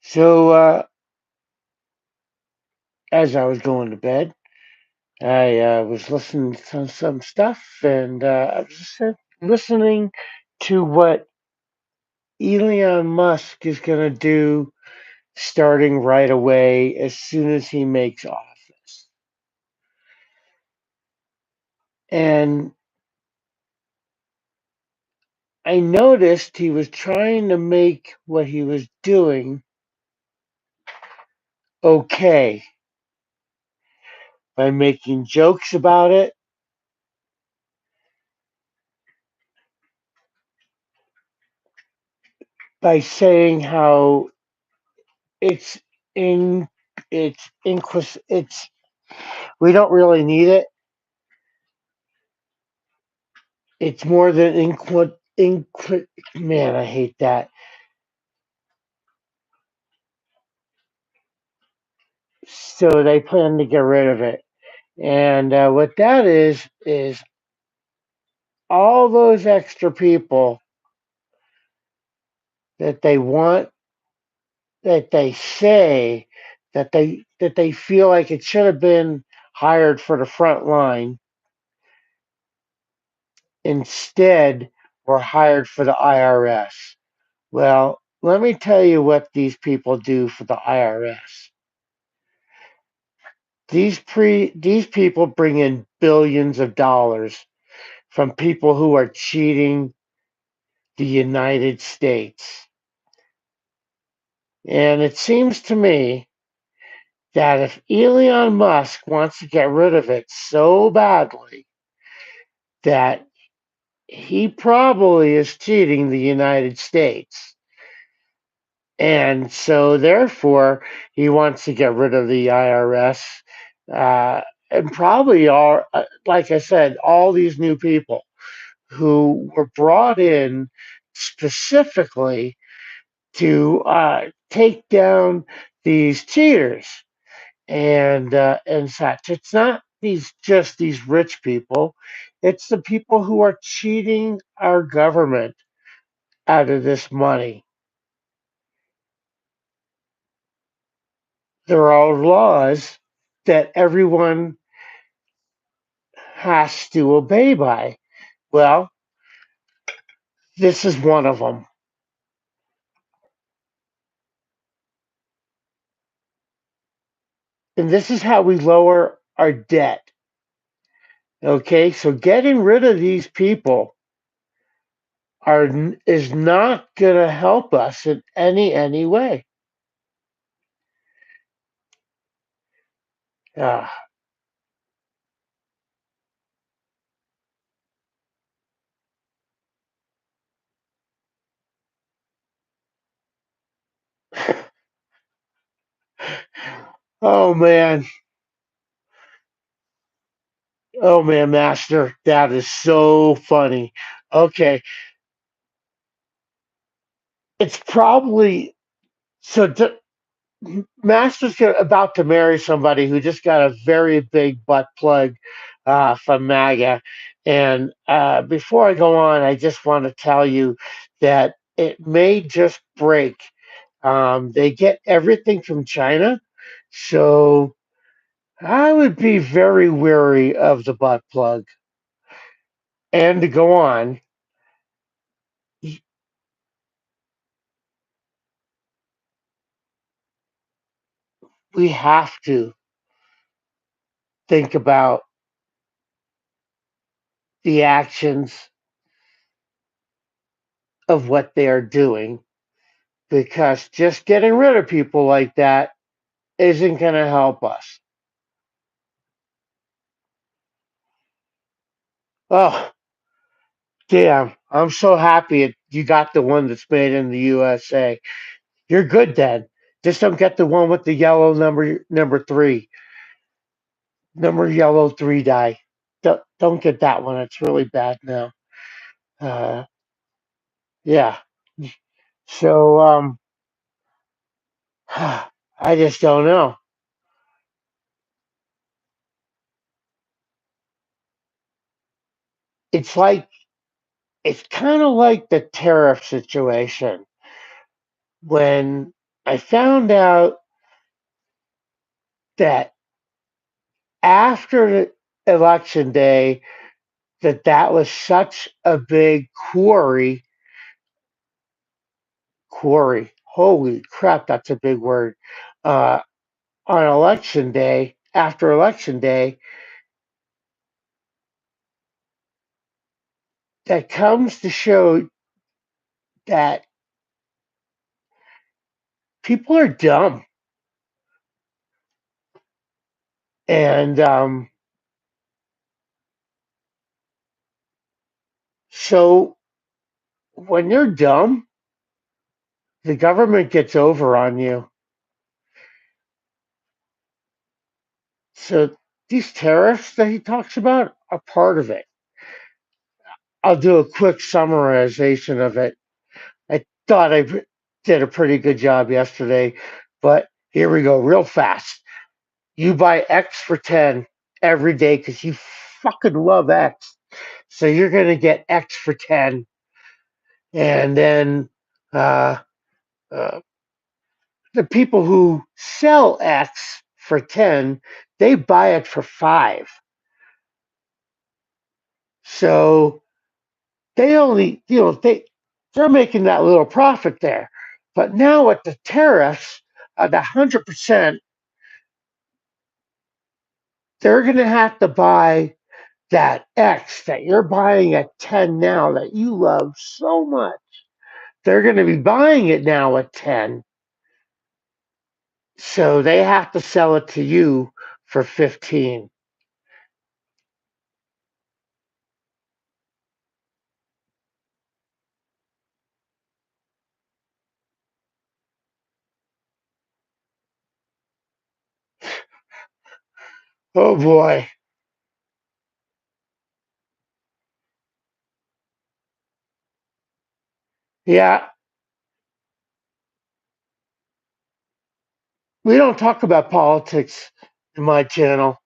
So, as I was going to bed, I was listening to some stuff, and I was just listening to what Elon Musk is going to do starting right away as soon as he makes office. And I noticed he was trying to make what he was doing okay by making jokes about it, by saying how it's in it's we don't really need it. It's more than man, I hate that. So they plan to get rid of it. And what that is all those extra people that they want, that they say that they feel like it should have been hired for the front line, instead were hired for the IRS. Well, let me tell you what these people do for the IRS. These people bring in billions of dollars from people who are cheating the United States. And it seems to me that if Elon Musk wants to get rid of it so badly, that he probably is cheating the United States. And so, therefore, he wants to get rid of the IRS, and probably all, like I said, all these new people who were brought in specifically to take down these cheaters and such. It's not these rich people; it's the people who are cheating our government out of this money. There are laws that everyone has to obey by. Well, this is one of them, and this is how we lower our debt. Okay, so getting rid of these people are is not going to help us in any way. Uh, oh man, oh man, Master, that is so funny. Okay, it's probably so. Master's about to marry somebody who just got a very big butt plug from MAGA. And before I go on, I just want to tell you that it may just break. They get everything from China. So I would be very wary of the butt plug. And to go on, we have to think about the actions of what they are doing, because just getting rid of people like that isn't going to help us. Oh, damn. I'm so happy you got the one that's made in the USA. You're good then. Just don't get the one with the yellow number three, number yellow three die. Don't get that one. It's really bad now. Uh, yeah. So I just don't know. It's like it's kind of like the tariff situation when I found out that after election day, that was such a big quarry. Holy crap, that's a big word. Uh, on election day, after election day, that comes to show that people are dumb. And so when you're dumb, the government gets over on you. So these tariffs that he talks about are part of it. I'll do a quick summarization of it. I thought I did a pretty good job yesterday, but here we go, real fast. You buy X for 10 every day because you fucking love X. So you're going to get X for 10. And then uh, uh, the people who sell X for 10, they buy it for 5. So they only, they're making that little profit there. But now with the tariffs, the 100%, they're going to have to buy that X that you're buying at 10 now that you love so much. They're going to be buying it now at 10. So they have to sell it to you for 15. Oh boy. Yeah, we don't talk about politics in my channel.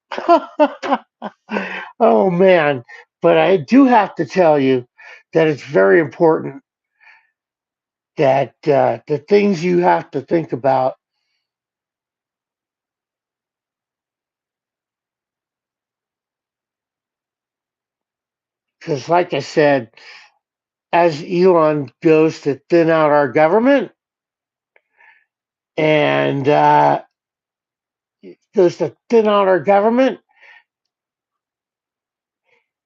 Oh man. But I do have to tell you that it's very important that the things you have to think about, because like I said, as Elon goes to thin out our government and goes to thin out our government,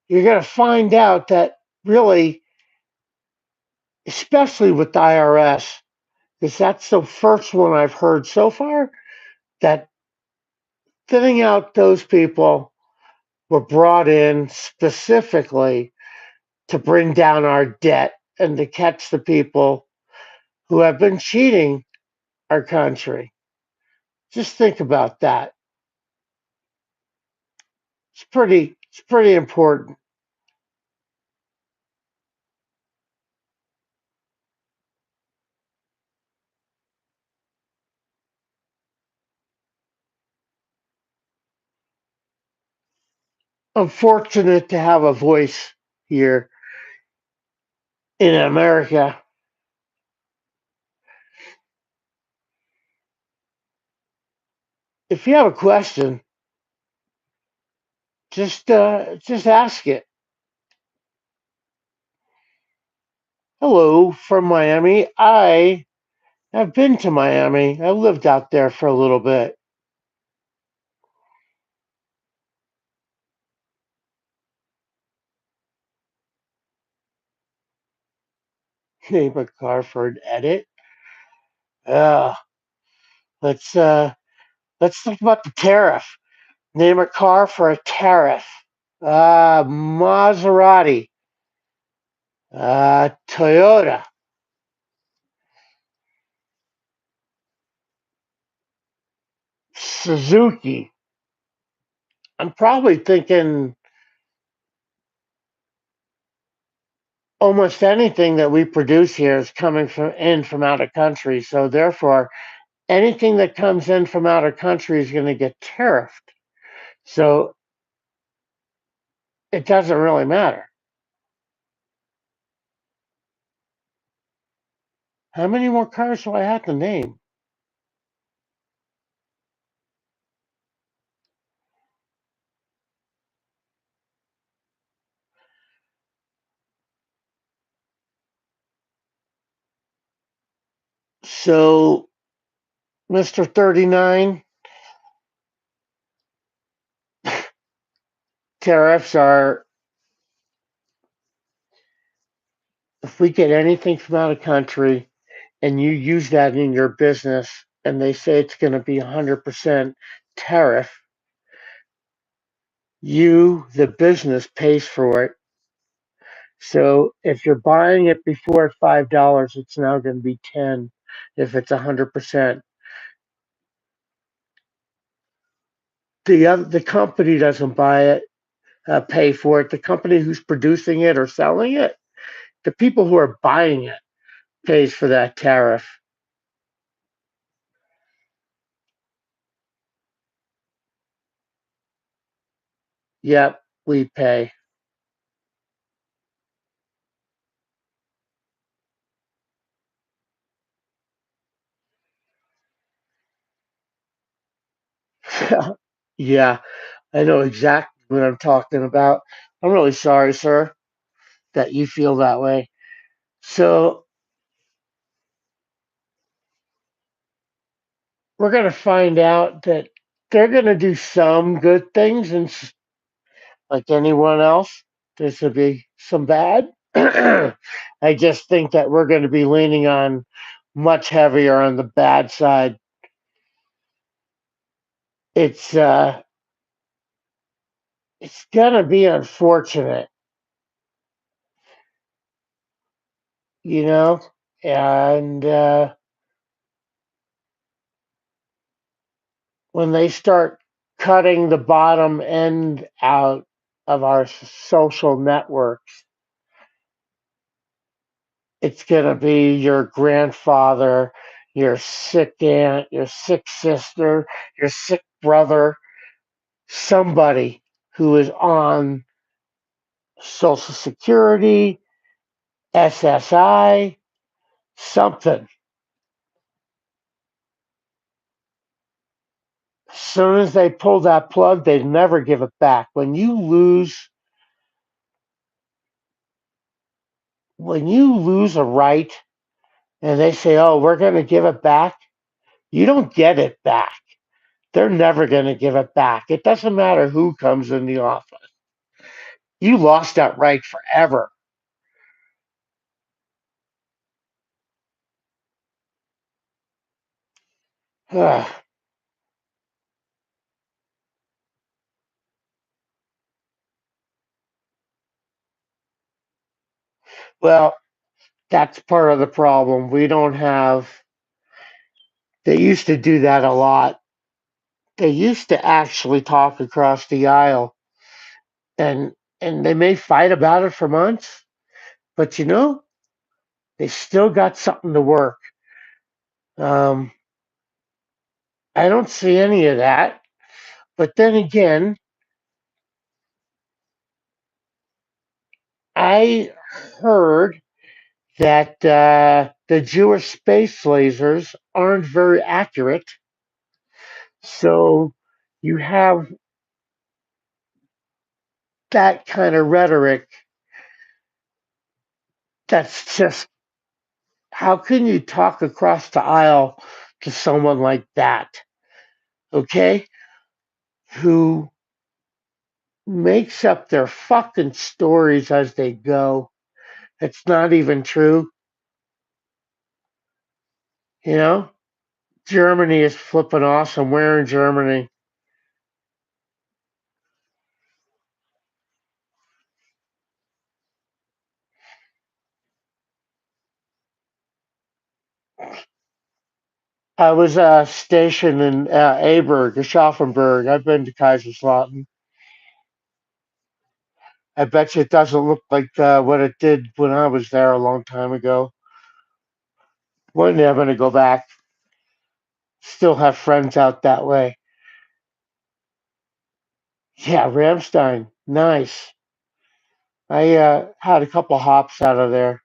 you're going to find out that really, especially with the IRS, because that's the first one I've heard so far, that thinning out those people were brought in specifically to bring down our debt and to catch the people who have been cheating our country. Just think about that. It's pretty important. I'm fortunate to have a voice here in America. If you have a question, just ask it. Hello from Miami. I have been to Miami. I lived out there for a little bit. Name a car for an edit. Uh, let's uh, let's think about the tariff. Name a car for a tariff. Maserati. Toyota. Suzuki. I'm probably thinking almost anything that we produce here is coming from out of country. So therefore, anything that comes in from out of country is going to get tariffed. So it doesn't really matter. How many more cars do I have to name? So, Mr. 39, tariffs are, if we get anything from out of country and you use that in your business and they say it's going to be 100% tariff, you, the business, pays for it. So if you're buying it before $5, it's now going to be 10 if it's 100%. The company doesn't buy it, pay for it. The company who's producing it or selling it, the people who are buying it pays for that tariff. Yep, we pay. Yeah, I know exactly what I'm talking about. I'm really sorry, sir, that you feel that way. So we're going to find out that they're going to do some good things, and like anyone else, there's going to be some bad. I just think that we're going to be leaning on much heavier on the bad side. It's uh, it's going to be unfortunate, you know, and when they start cutting the bottom end out of our social networks, it's going to be your grandfather, your sick aunt, your sick sister, your sick brother, somebody who is on Social Security, SSI, something. As soon as they pull that plug, they never give it back. When you lose a right and they say, "Oh, we're going to give it back," you don't get it back. They're never going to give it back. It doesn't matter who comes in the office. You lost that right forever. Well, that's part of the problem. We don't have, they used to do that a lot. They used to actually talk across the aisle, and they may fight about it for months, but they still got something to work. Um, I don't see any of that. But then again, I heard that the Jewish space lasers aren't very accurate. So you have that kind of rhetoric that's just, how can you talk across the aisle to someone like that, okay, who makes up their fucking stories as they go? It's not even true, you know? Germany is flipping awesome. Where in Germany? I was stationed in Aberg, Aschaffenburg. I've been to Kaiserslautern. I bet you it doesn't look like what it did when I was there a long time ago. We're never going to go back. Still have friends out that way. Yeah, Ramstein. Nice. I had a couple hops out of there.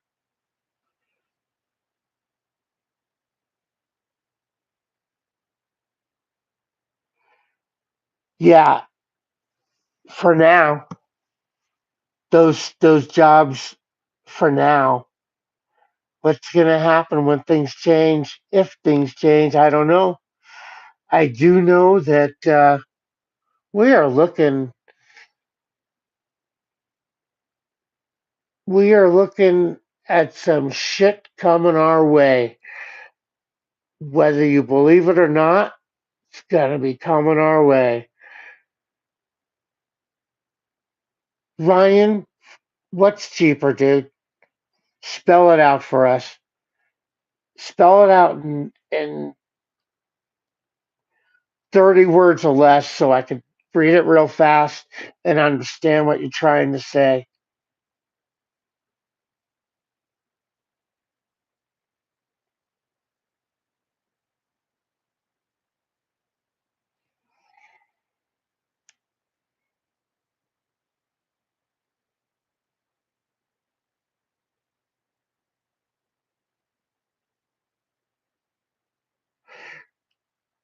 Yeah, for now, those jobs for now, What's going to happen when things change? If things change, I don't know. I do know that we are looking we are looking at some shit coming our way. Whether you believe it or not, it's gonna be coming our way. Ryan, what's cheaper, dude? Spell it out for us. Spell it out in 30 words or less so I can read it real fast and understand what you're trying to say.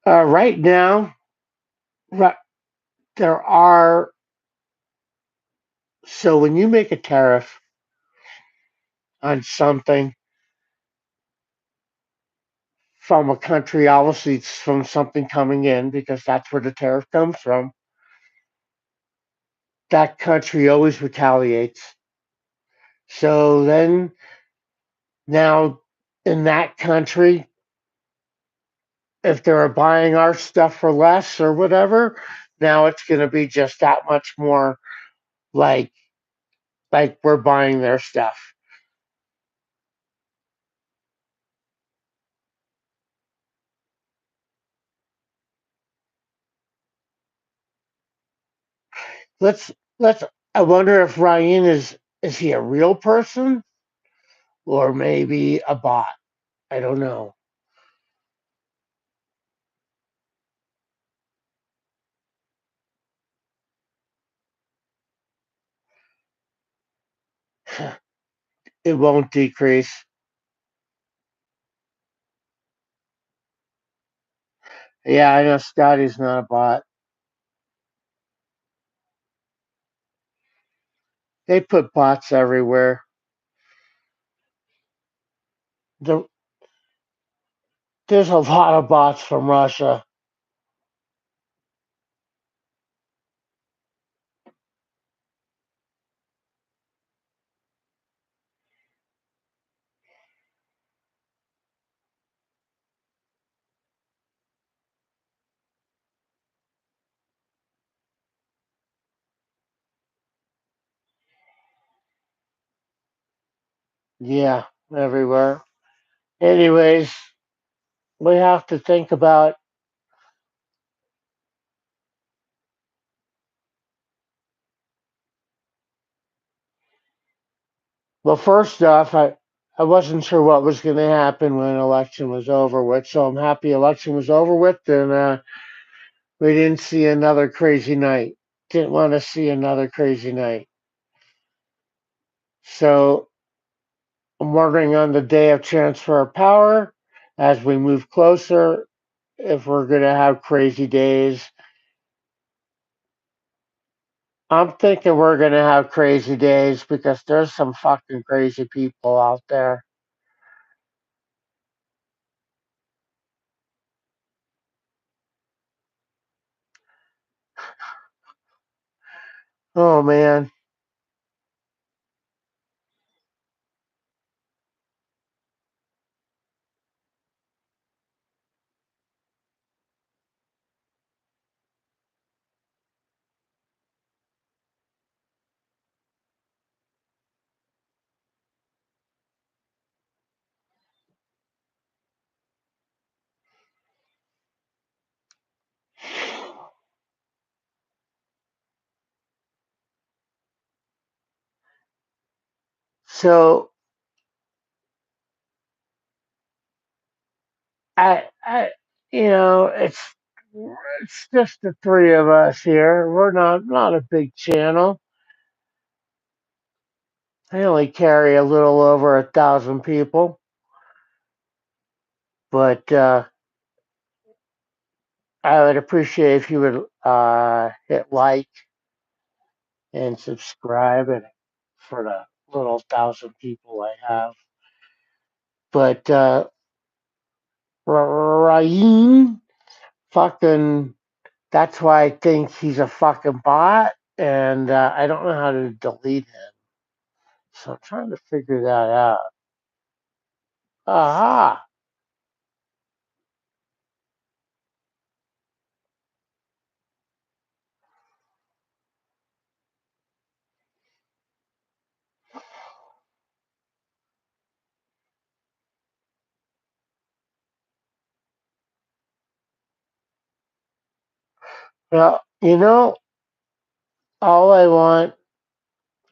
Right now, ri- there are, so when you make a tariff on something from a country, obviously it's from something coming in because that's where the tariff comes from. That country always retaliates. So then now in that country, if they're buying our stuff for less or whatever, now it's going to be just that much more like we're buying their stuff. Let's let's. I wonder if Ryan is he a real person or maybe a bot? I don't know. It won't decrease. Yeah, I know Scotty's not a bot. They put bots everywhere. There, there's a lot of bots from Russia. Yeah, everywhere. Anyways, we have to think about. Well, first off, I wasn't sure what was going to happen when election was over with, so I'm happy election was over with, and we didn't see another crazy night. Didn't want to see another crazy night. So I'm wondering on the day of transfer of power, as we move closer, if we're going to have crazy days. I'm thinking we're going to have crazy days because there's some fucking crazy people out there. Oh, man. So I, it's just the three of us here. We're not a big channel. I only carry a little over 1,000 people, but I would appreciate if you would hit like and subscribe, and for the little 1,000 people I have. But Ryan, fucking, that's why I think he's a fucking bot, and I don't know how to delete him. So I'm trying to figure that out. Aha! Well, all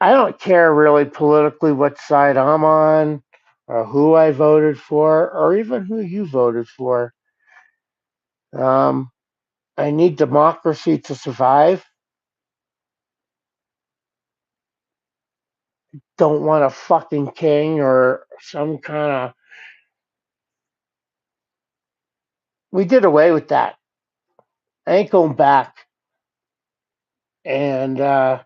I don't care really politically what side I'm on, or who I voted for, or even who you voted for. Um, I need democracy to survive. Don't want a fucking king or some kind of. We did away with that. I ain't going back. And I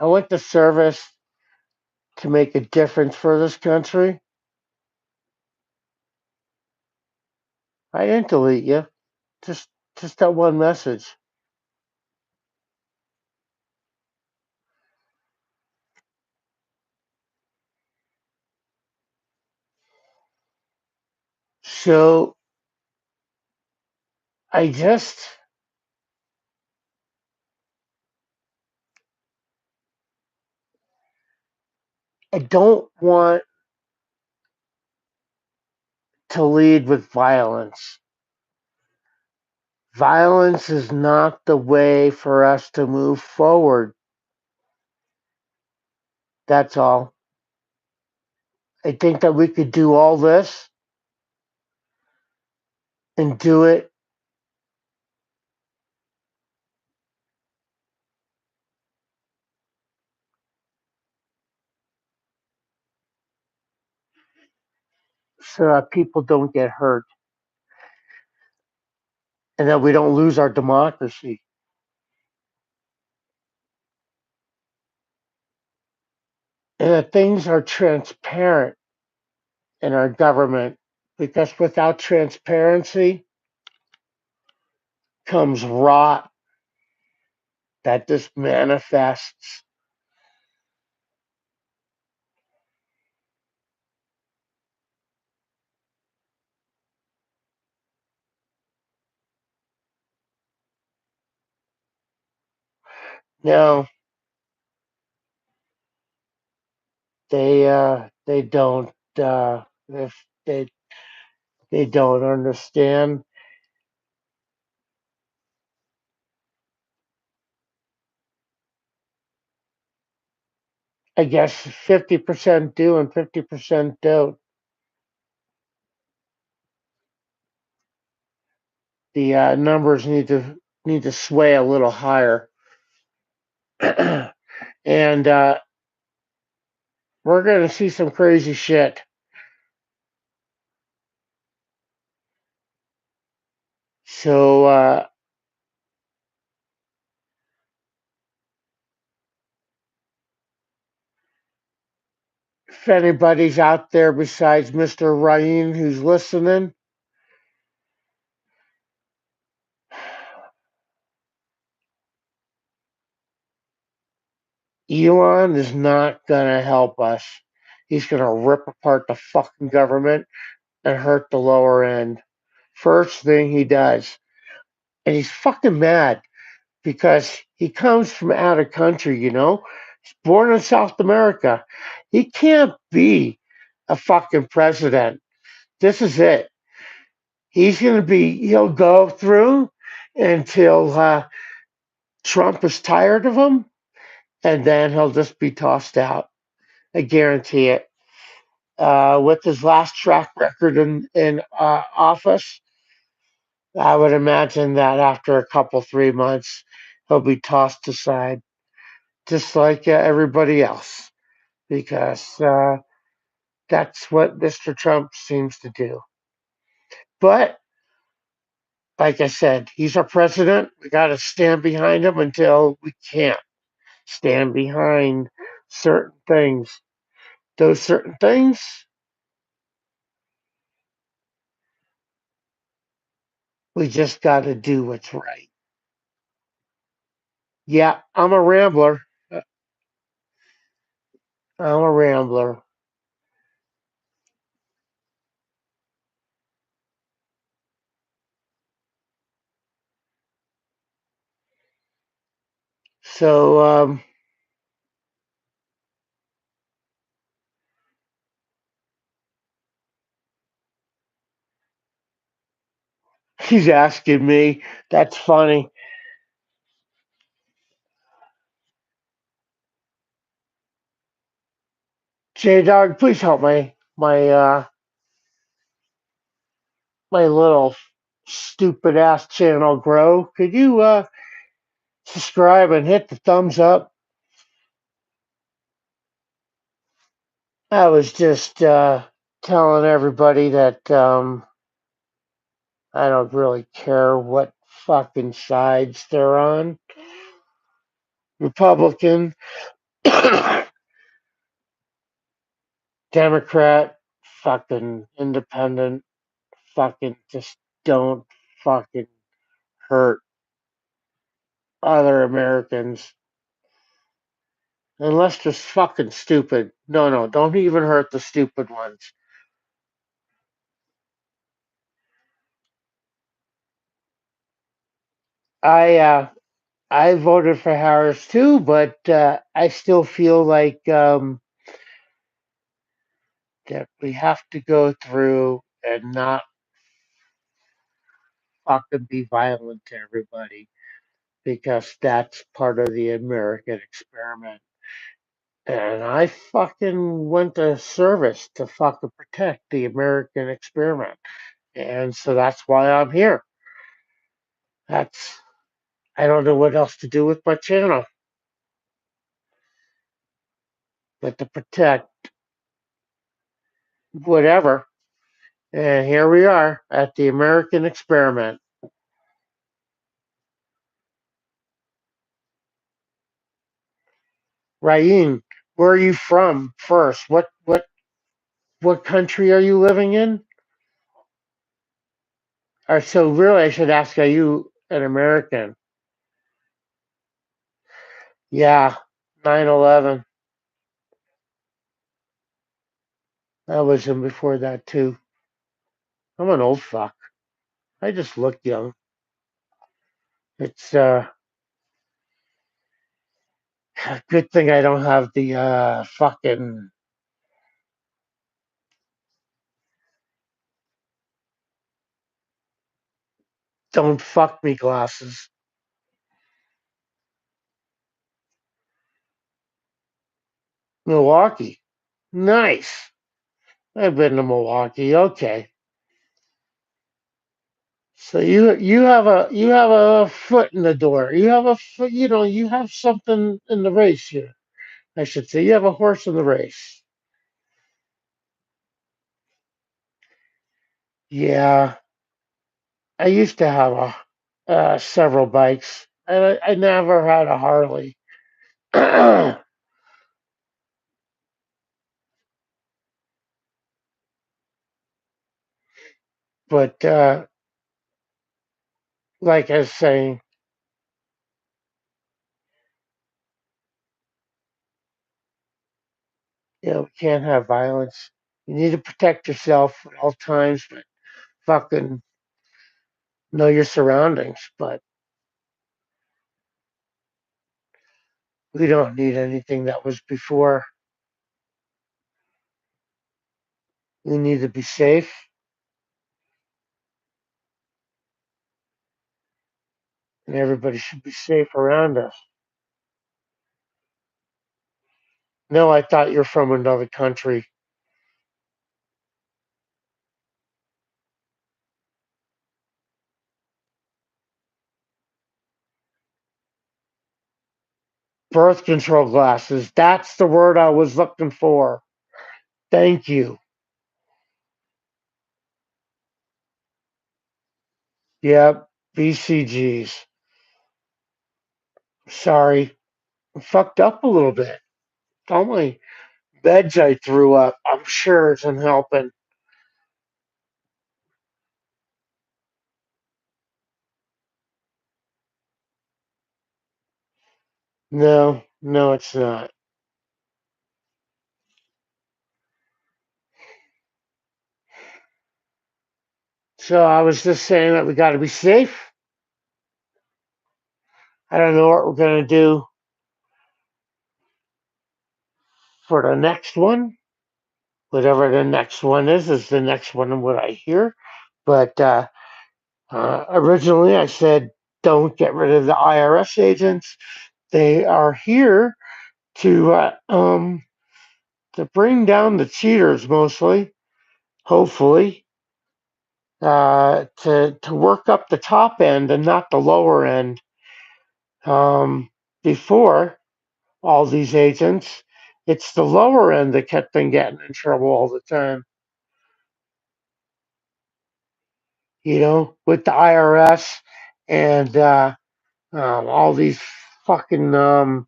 went to service to make a difference for this country. I didn't delete you. Just just that one message. So I just I don't want to lead with violence. Violence is not the way for us to move forward. That's all. I think that we could do all this and do it so that people don't get hurt and that we don't lose our democracy and that things are transparent in our government, because without transparency comes rot that just manifests. Now they don't if they they don't understand. I guess 50% do and 50% don't. The numbers need to sway a little higher, and we're going to see some crazy shit. So if anybody's out there besides Mr. Ryan who's listening, Elon is not going to help us. He's going to rip apart the fucking government and hurt the lower end. First thing he does. And he's fucking mad because he comes from out of country, He's born in South America. He can't be a fucking president. This is it. He'll go through until Trump is tired of him, and then he'll just be tossed out. I guarantee it. With his last track record in office, I would imagine that after a couple 3 months, he'll be tossed aside, just like everybody else, because that's what Mr. Trump seems to do. But Like I said, he's our president. We got to stand behind him until we can't stand behind certain things. Those certain things, we just got to do what's right. Yeah, I'm a rambler. I'm a rambler. So he's asking me. That's funny. J Dog, please help my little stupid ass channel grow. Could you subscribe and hit the thumbs up? I was just telling everybody that I don't really care what fucking sides they're on. Republican, Democrat, fucking independent, fucking just don't fucking hurt other Americans unless they're fucking stupid. No, no, don't even hurt the stupid ones. I uh, I voted for Harris too, but I still feel like that we have to go through and not fucking be violent to everybody because that's part of the American experiment. And I fucking went to service to fucking protect the American experiment. And so that's why I'm here. That's, I don't know what else to do with my channel but to protect whatever. And here we are at the American experiment. Ryan, where are you from first? What country are you living in? Or so really I should ask, are you an American? Yeah, 9/11. I was in before that too. I'm an old fuck. I just look young. It's a good thing I don't have the fucking don't fuck me glasses. Milwaukee. Nice. I've been to Milwaukee. Okay. So you have a foot in the door. You have a foot, you have something in the race here. I should say you have a horse in the race. Yeah, I used to have several bikes. I never had a Harley, but like I was saying, we can't have violence. You need to protect yourself at all times, but fucking know your surroundings. But we don't need anything that was before. We need to be safe, and everybody should be safe around us. No, I thought you're from another country. Birth control glasses. That's the word I was looking for. Thank you. Yep, BCGs. Sorry, I fucked up a little bit. All my beds I threw up. I'm sure isn't helping. No, no, it's not. So I was just saying that we got to be safe. I don't know what we're going to do for the next one. Whatever the next one is the next one what I hear. But originally I said don't get rid of the IRS agents. They are here to bring down the cheaters mostly, hopefully, to work up the top end and not the lower end. Before all these agents, it's the lower end that kept them getting in trouble all the time. With the IRS and all these fucking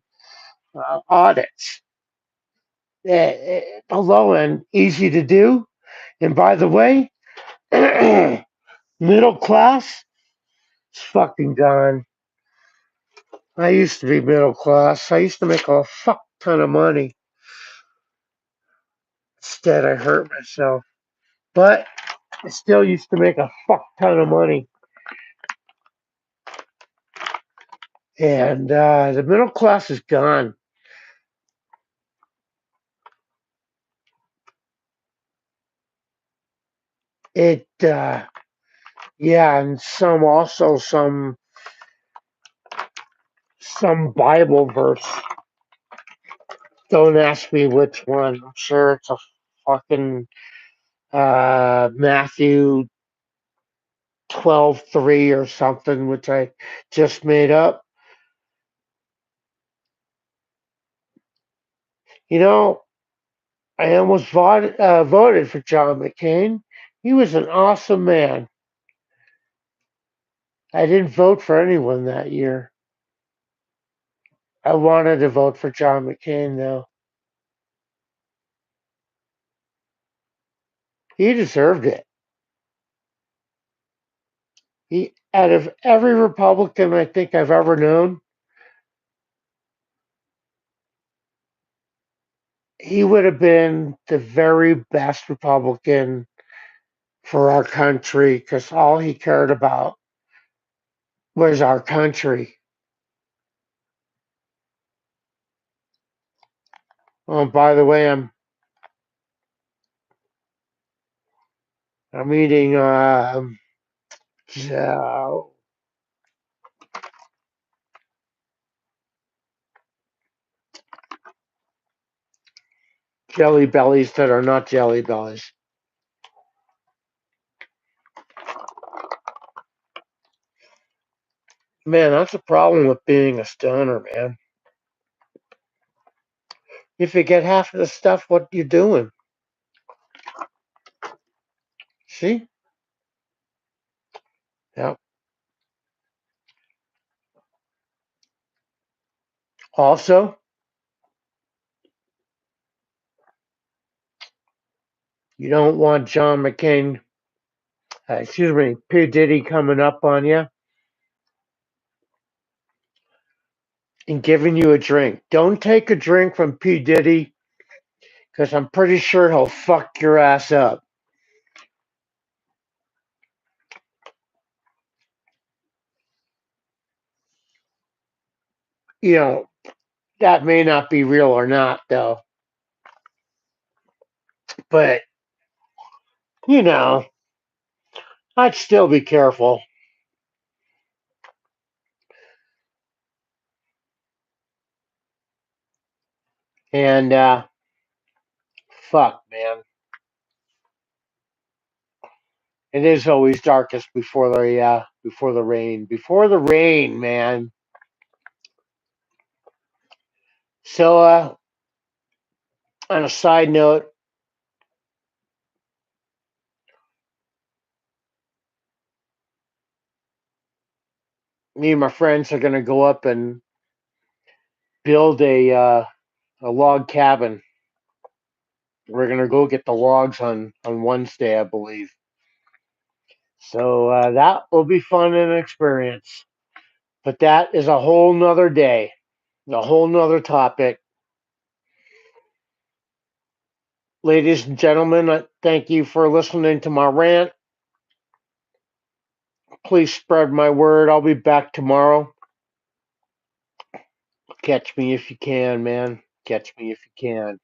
audits. The low end, easy to do. And by the way, middle class, it's fucking gone. I used to be middle class. I used to make a fuck ton of money. Instead, I hurt myself. But I still used to make a fuck ton of money. And the middle class is gone. Yeah, and some Bible verse. Don't ask me which one. I'm sure it's a fucking Matthew 12:3 or something, which I just made up. You know, I almost voted for John McCain. He was an awesome man. I didn't vote for anyone that year. I wanted to vote for John McCain, though. He deserved it. Out of every Republican I think I've ever known, he would have been the very best Republican for our country because all he cared about was our country. Oh, by the way, I'm eating uh, jelly bellies that are not jelly bellies. Man, that's a problem with being a stoner, man. If you get half of the stuff, what you doing? See? Yeah. Also, you don't want John McCain, excuse me, P. Diddy coming up on you and giving you a drink. Don't take a drink from P. Diddy because I'm pretty sure he'll fuck your ass up. You know, that may not be real or not, though. But, you know, I'd still be careful. And, fuck, man. It is always darkest before the rain. Before the rain, man. So, on a side note, Me and my friends are going to go up and build a log cabin. We're going to go get the logs on Wednesday, I believe. So that will be fun and an experience. But that is a whole nother day, a whole nother topic. Ladies and gentlemen, thank you for listening to my rant. Please spread my word. I'll be back tomorrow. Catch me if you can, man. Catch me if you can.